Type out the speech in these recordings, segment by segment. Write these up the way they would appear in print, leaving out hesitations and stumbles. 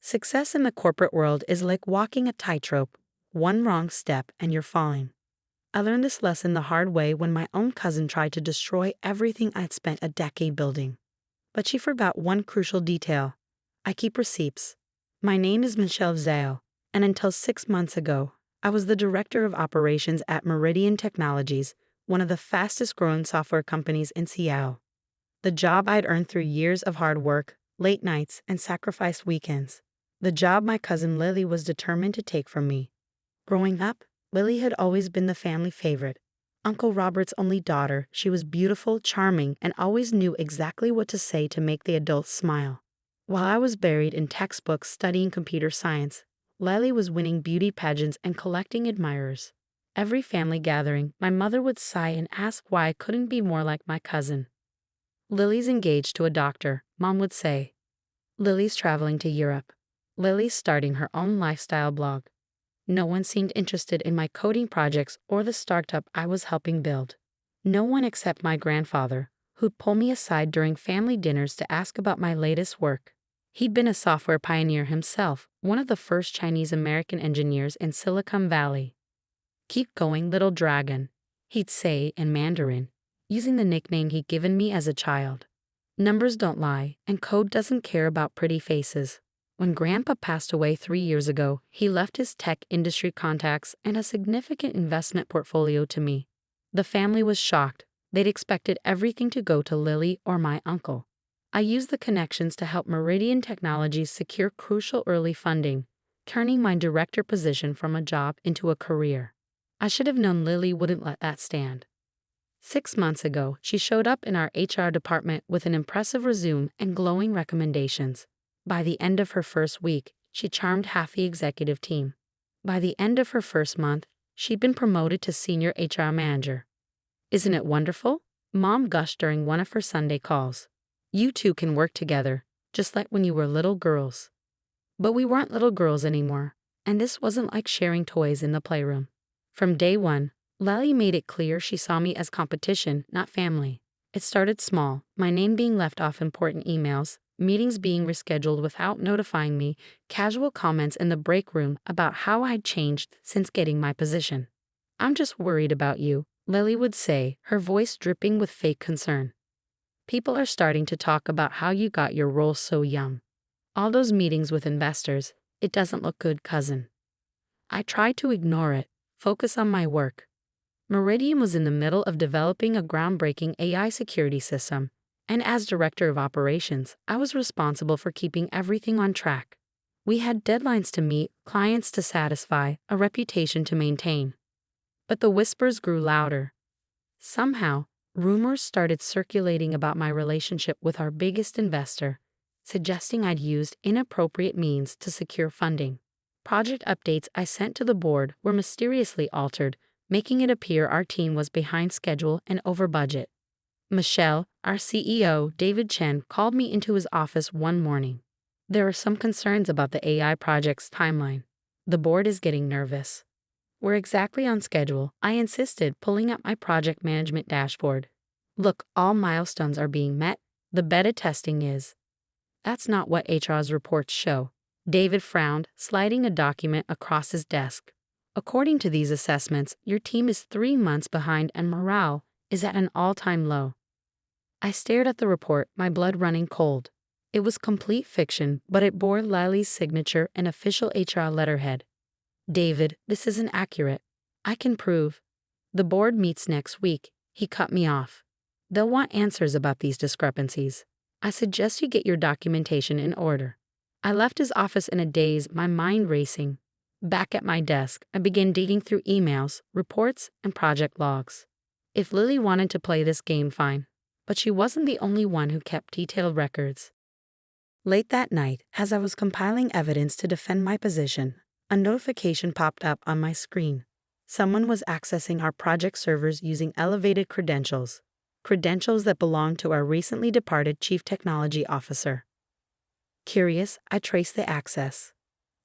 Success in the corporate world is like walking a tightrope. One wrong step and you're falling. I learned this lesson the hard way when my own cousin tried to destroy everything I'd spent a decade building. But she forgot one crucial detail. I keep receipts. My name is Michelle Zhao, and until 6 months ago, I was the director of operations at Meridian Technologies, one of the fastest growing software companies in Seattle. The job I'd earned through years of hard work, late nights, and sacrificed weekends. The job my cousin Lily was determined to take from me. Growing up, Lily had always been the family favorite. Uncle Robert's only daughter, she was beautiful, charming, and always knew exactly what to say to make the adults smile. While I was buried in textbooks studying computer science, Lily was winning beauty pageants and collecting admirers. Every family gathering, my mother would sigh and ask why I couldn't be more like my cousin. Lily's engaged to a doctor, Mom would say. Lily's traveling to Europe. Lily's starting her own lifestyle blog. No one seemed interested in my coding projects or the startup I was helping build. No one except my grandfather, who'd pull me aside during family dinners to ask about my latest work. He'd been a software pioneer himself, one of the first Chinese-American engineers in Silicon Valley. "Keep going, little dragon," he'd say in Mandarin, using the nickname he'd given me as a child. Numbers don't lie, and code doesn't care about pretty faces. When Grandpa passed away 3 years ago, he left his tech industry contacts and a significant investment portfolio to me. The family was shocked. They'd expected everything to go to Lily or my uncle. I used the connections to help Meridian Technologies secure crucial early funding, turning my director position from a job into a career. I should have known Lily wouldn't let that stand. 6 months ago, she showed up in our HR department with an impressive resume and glowing recommendations. By the end of her first week, she charmed half the executive team. By the end of her first month, she'd been promoted to senior HR manager. "Isn't it wonderful?" Mom gushed during one of her Sunday calls. "You two can work together, just like when you were little girls." But we weren't little girls anymore, and this wasn't like sharing toys in the playroom. From day one, Lily made it clear she saw me as competition, not family. It started small, my name being left off important emails, meetings being rescheduled without notifying me, casual comments in the break room about how I'd changed since getting my position. "I'm just worried about you," Lily would say, her voice dripping with fake concern. "People are starting to talk about how you got your role so young. All those meetings with investors, it doesn't look good, cousin." I tried to ignore it, focus on my work. Meridian was in the middle of developing a groundbreaking AI security system, and as director of operations, I was responsible for keeping everything on track. We had deadlines to meet, clients to satisfy, a reputation to maintain. But the whispers grew louder. Somehow, rumors started circulating about my relationship with our biggest investor, suggesting I'd used inappropriate means to secure funding. Project updates I sent to the board were mysteriously altered, making it appear our team was behind schedule and over budget. Michelle, our CEO, David Chen, called me into his office one morning. "There are some concerns about the AI project's timeline. The board is getting nervous." "We're exactly on schedule," I insisted, pulling up my project management dashboard. "Look, all milestones are being met. The beta testing is." "That's not what HR's reports show." David frowned, sliding a document across his desk. "According to these assessments, your team is 3 months behind and morale is at an all-time low." I stared at the report, my blood running cold. It was complete fiction, but it bore Lily's signature and official HR letterhead. "David, this isn't accurate. I can prove." "The board meets next week," he cut me off. "They'll want answers about these discrepancies. I suggest you get your documentation in order." I left his office in a daze, my mind racing. Back at my desk, I began digging through emails, reports, and project logs. If Lily wanted to play this game, fine. But she wasn't the only one who kept detailed records. Late that night, as I was compiling evidence to defend my position, a notification popped up on my screen. Someone was accessing our project servers using elevated credentials that belonged to our recently departed Chief Technology Officer. Curious, I traced the access.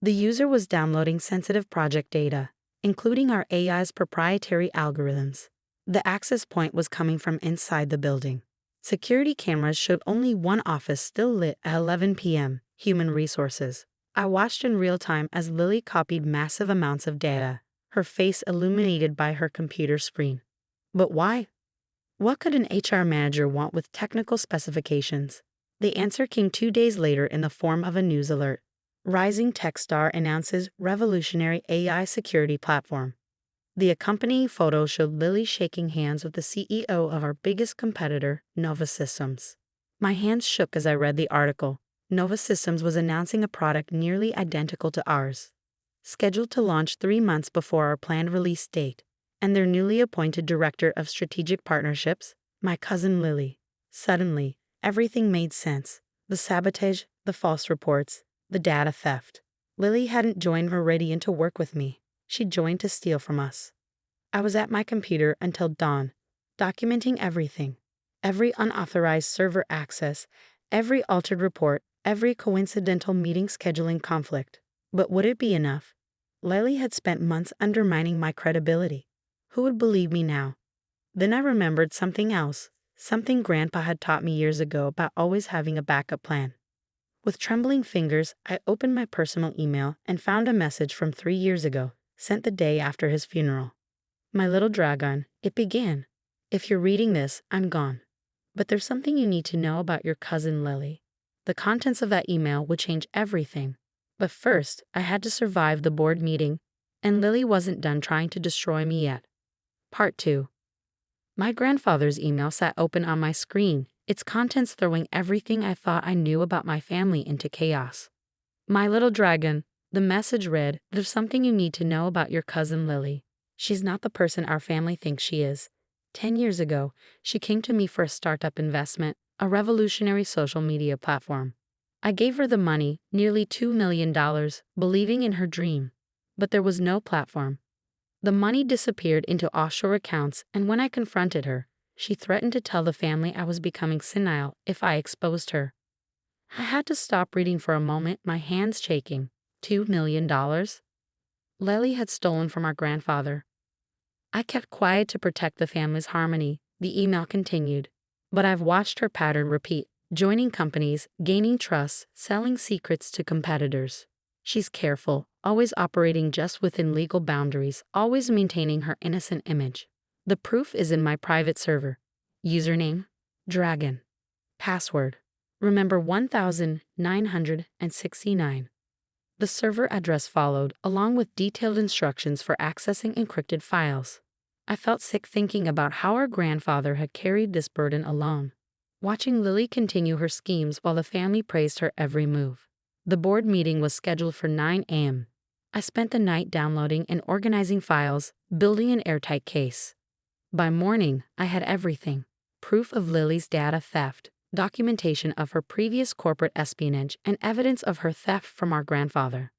The user was downloading sensitive project data, including our AI's proprietary algorithms. The access point was coming from inside the building. Security cameras showed only one office still lit at 11 p.m., human resources. I watched in real time as Lily copied massive amounts of data, her face illuminated by her computer screen. But why? What could an HR manager want with technical specifications? The answer came 2 days later in the form of a news alert. Rising tech star announces revolutionary AI security platform. The accompanying photo showed Lily shaking hands with the CEO of our biggest competitor, Nova Systems. My hands shook as I read the article. Nova Systems was announcing a product nearly identical to ours, scheduled to launch 3 months before our planned release date, and their newly appointed Director of Strategic Partnerships, my cousin Lily. Suddenly, everything made sense. The sabotage, the false reports, the data theft. Lily hadn't joined Meridian to work with me. She joined to steal from us. I was at my computer until dawn, documenting everything. Every unauthorized server access, every altered report, every coincidental meeting scheduling conflict. But would it be enough? Lily had spent months undermining my credibility. Who would believe me now? Then I remembered something else, something Grandpa had taught me years ago about always having a backup plan. With trembling fingers, I opened my personal email and found a message from 3 years ago, sent the day after his funeral. My little dragon, it began. If you're reading this, I'm gone. But there's something you need to know about your cousin Lily. The contents of that email would change everything. But first, I had to survive the board meeting, and Lily wasn't done trying to destroy me yet. Part 2. My grandfather's email sat open on my screen, its contents throwing everything I thought I knew about my family into chaos. My little dragon, the message read, there's something you need to know about your cousin Lily. She's not the person our family thinks she is. 10 years ago, she came to me for a startup investment, a revolutionary social media platform. I gave her the money, nearly $2 million, believing in her dream. But there was no platform. The money disappeared into offshore accounts, and when I confronted her, she threatened to tell the family I was becoming senile if I exposed her. I had to stop reading for a moment, my hands shaking. $2 million? Lily had stolen from our grandfather. I kept quiet to protect the family's harmony. The email continued. But I've watched her pattern repeat, joining companies, gaining trust, selling secrets to competitors. She's careful, always operating just within legal boundaries, always maintaining her innocent image. The proof is in my private server. Username: Dragon. Password: remember 1969. The server address followed, along with detailed instructions for accessing encrypted files. I felt sick thinking about how our grandfather had carried this burden alone, watching Lily continue her schemes while the family praised her every move. The board meeting was scheduled for 9 a.m. I spent the night downloading and organizing files, building an airtight case. By morning, I had everything: proof of Lily's data theft, documentation of her previous corporate espionage, and evidence of her theft from our grandfather.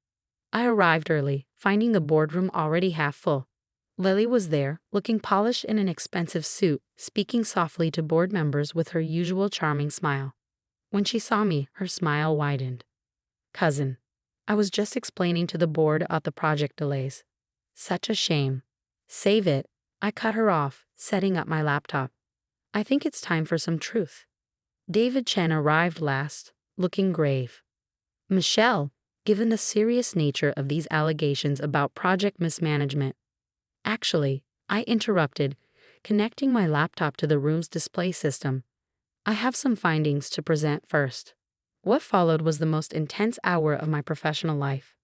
I arrived early, finding the boardroom already half full. Lily was there, looking polished in an expensive suit, speaking softly to board members with her usual charming smile. When she saw me, her smile widened. Cousin, I was just explaining to the board about the project delays. Such a shame. Save it. I cut her off, setting up my laptop. I think it's time for some truth. David Chen arrived last, looking grave. Michelle, given the serious nature of these allegations about project mismanagement. Actually, I interrupted, connecting my laptop to the room's display system. I have some findings to present first. What followed was the most intense hour of my professional life.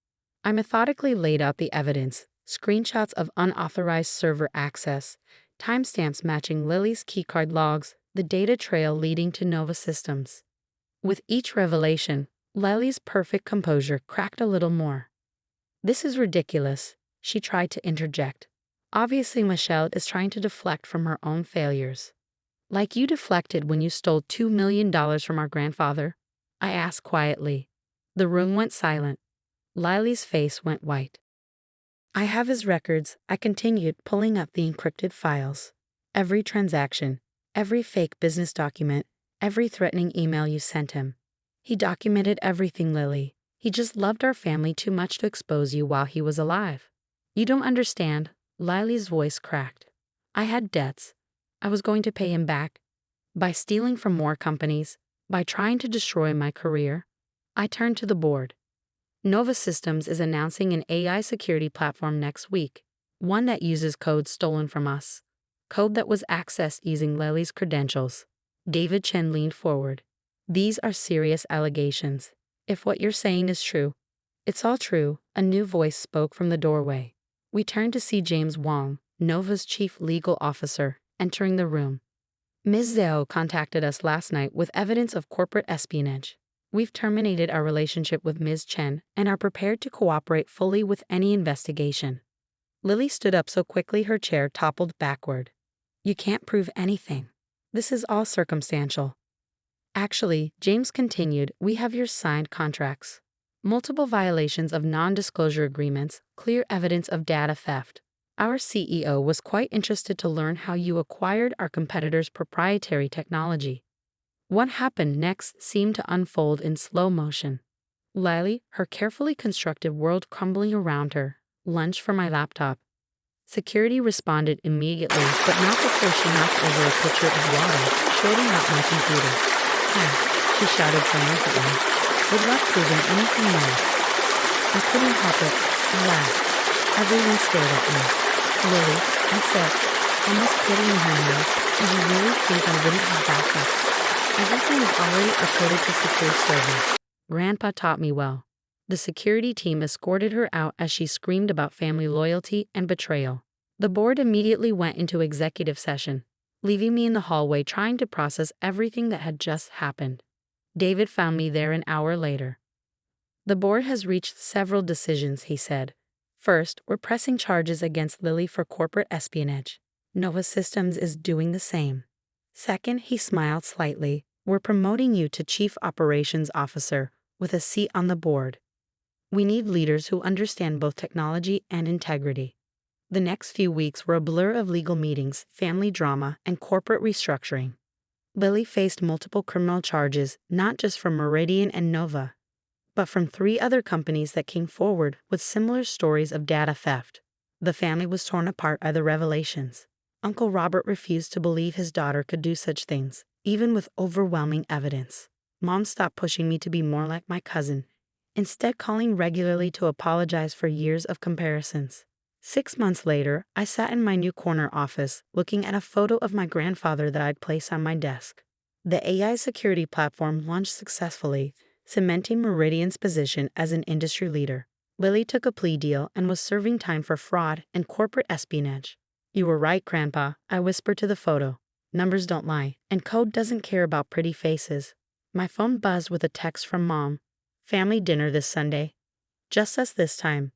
I methodically laid out the evidence, screenshots of unauthorized server access, timestamps matching Lily's keycard logs, the data trail leading to Nova Systems. With each revelation, Lily's perfect composure cracked a little more. This is ridiculous, she tried to interject. Obviously, Michelle is trying to deflect from her own failures. Like you deflected when you stole $2 million from our grandfather? I asked quietly. The room went silent. Lily's face went white. I have his records, I continued, pulling up the encrypted files. Every transaction, every fake business document, every threatening email you sent him. He documented everything, Lily. He just loved our family too much to expose you while he was alive. You don't understand. Lily's voice cracked. I had debts. I was going to pay him back. By stealing from more companies, by trying to destroy my career. I turned to the board. Nova Systems is announcing an AI security platform next week, one that uses code stolen from us. Code that was accessed using Lily's credentials. David Chen leaned forward. These are serious allegations. If what you're saying is true, it's all true, a new voice spoke from the doorway. We turned to see James Wong, Nova's chief legal officer, entering the room. Ms. Zhao contacted us last night with evidence of corporate espionage. We've terminated our relationship with Ms. Chen and are prepared to cooperate fully with any investigation. Lily stood up so quickly her chair toppled backward. You can't prove anything. This is all circumstantial. Actually, James continued, we have your signed contracts. Multiple violations of non-disclosure agreements, clear evidence of data theft. Our CEO was quite interested to learn how you acquired our competitor's proprietary technology. What happened next seemed to unfold in slow motion. Lily, her carefully constructed world crumbling around her, lunged for my laptop. Security responded immediately, but not before she knocked over a pitcher of water, shorting out my computer. Ah, she shouted triumphantly. Good luck proving anything more. I couldn't help it. I laughed. Everyone stared at me. Lily, I said, almost pitying her now, do you really think I wouldn't have backup? Everything is already uploaded to secure servers. Grandpa taught me well. The security team escorted her out as she screamed about family loyalty and betrayal. The board immediately went into executive session, leaving me in the hallway trying to process everything that had just happened. David found me there an hour later. The board has reached several decisions, he said. First, we're pressing charges against Lily for corporate espionage. Nova Systems is doing the same. Second, he smiled slightly, we're promoting you to Chief Operations Officer with a seat on the board. We need leaders who understand both technology and integrity. The next few weeks were a blur of legal meetings, family drama, and corporate restructuring. Lily faced multiple criminal charges, not just from Meridian and Nova, but from 3 other companies that came forward with similar stories of data theft. The family was torn apart by the revelations. Uncle Robert refused to believe his daughter could do such things, even with overwhelming evidence. Mom stopped pushing me to be more like my cousin, instead calling regularly to apologize for years of comparisons. 6 months later, I sat in my new corner office, looking at a photo of my grandfather that I'd placed on my desk. The AI security platform launched successfully, cementing Meridian's position as an industry leader. Lily took a plea deal and was serving time for fraud and corporate espionage. You were right, Grandpa, I whispered to the photo. Numbers don't lie, and code doesn't care about pretty faces. My phone buzzed with a text from Mom. Family dinner this Sunday. Just us this time.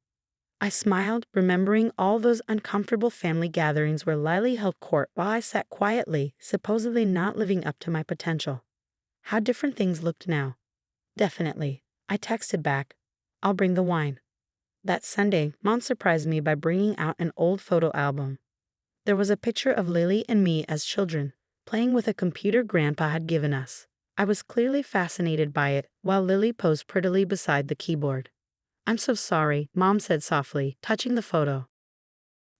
I smiled, remembering all those uncomfortable family gatherings where Lily held court while I sat quietly, supposedly not living up to my potential. How different things looked now. Definitely. I texted back. I'll bring the wine. That Sunday, Mom surprised me by bringing out an old photo album. There was a picture of Lily and me as children, playing with a computer Grandpa had given us. I was clearly fascinated by it, while Lily posed prettily beside the keyboard. I'm so sorry, Mom said softly, touching the photo.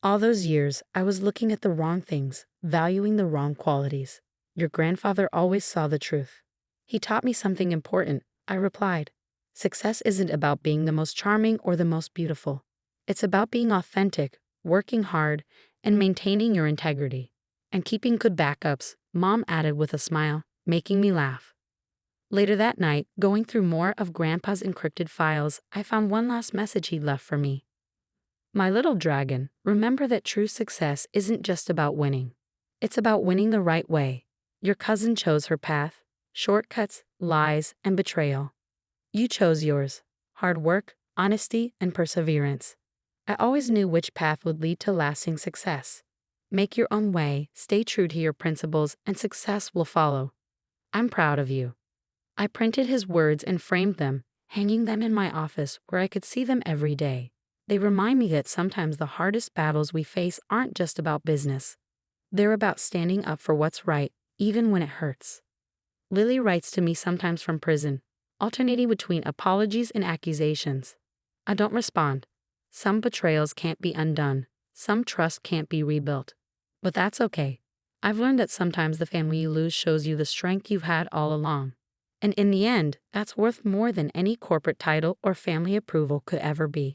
All those years, I was looking at the wrong things, valuing the wrong qualities. Your grandfather always saw the truth. He taught me something important, I replied. Success isn't about being the most charming or the most beautiful. It's about being authentic, working hard, and maintaining your integrity. And keeping good backups, Mom added with a smile, making me laugh. Later that night, going through more of Grandpa's encrypted files, I found one last message he'd left for me. My little dragon, remember that true success isn't just about winning. It's about winning the right way. Your cousin chose her path, shortcuts, lies, and betrayal. You chose yours, hard work, honesty, and perseverance. I always knew which path would lead to lasting success. Make your own way, stay true to your principles, and success will follow. I'm proud of you. I printed his words and framed them, hanging them in my office where I could see them every day. They remind me that sometimes the hardest battles we face aren't just about business. They're about standing up for what's right, even when it hurts. Lily writes to me sometimes from prison, alternating between apologies and accusations. I don't respond. Some betrayals can't be undone. Some trust can't be rebuilt. But that's okay. I've learned that sometimes the family you lose shows you the strength you've had all along. And in the end, that's worth more than any corporate title or family approval could ever be.